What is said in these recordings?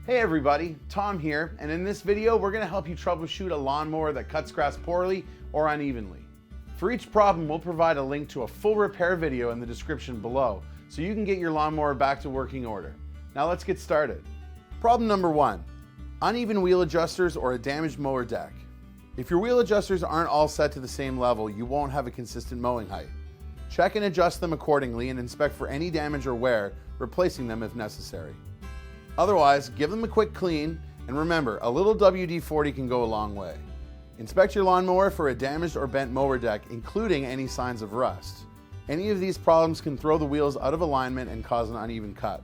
Hey everybody, Tom here, and in this video we're going to help you troubleshoot a lawnmower that cuts grass poorly or unevenly. For each problem we'll provide a link to a full repair video in the description below so you can get your lawnmower back to working order. Now let's get started. Problem number 1, uneven wheel adjusters or a damaged mower deck. If your wheel adjusters aren't all set to the same level, you won't have a consistent mowing height. Check and adjust them accordingly and inspect for any damage or wear, replacing them if necessary. Otherwise, give them a quick clean, and remember, a little WD-40 can go a long way. Inspect your lawnmower for a damaged or bent mower deck, including any signs of rust. Any of these problems can throw the wheels out of alignment and cause an uneven cut.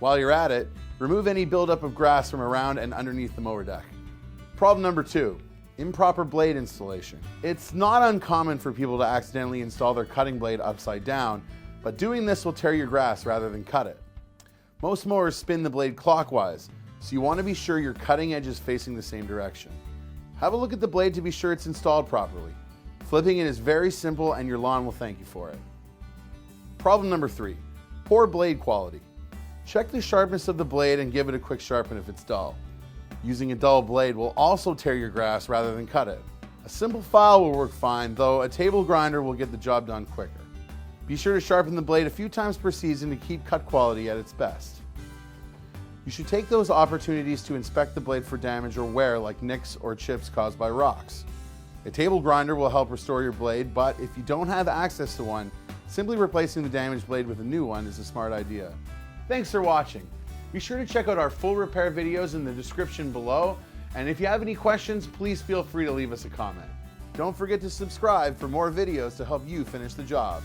While you're at it, remove any buildup of grass from around and underneath the mower deck. Problem number 2, improper blade installation. It's not uncommon for people to accidentally install their cutting blade upside down, but doing this will tear your grass rather than cut it. Most mowers spin the blade clockwise, so you want to be sure your cutting edge is facing the same direction. Have a look at the blade to be sure it's installed properly. Flipping it is very simple and your lawn will thank you for it. Problem number 3, poor blade quality. Check the sharpness of the blade and give it a quick sharpen if it's dull. Using a dull blade will also tear your grass rather than cut it. A simple file will work fine, though a table grinder will get the job done quicker. Be sure to sharpen the blade a few times per season to keep cut quality at its best. You should take those opportunities to inspect the blade for damage or wear like nicks or chips caused by rocks. A table grinder will help restore your blade, but if you don't have access to one, simply replacing the damaged blade with a new one is a smart idea. Thanks for watching. Be sure to check out our full repair videos in the description below, and if you have any questions, please feel free to leave us a comment. Don't forget to subscribe for more videos to help you finish the job.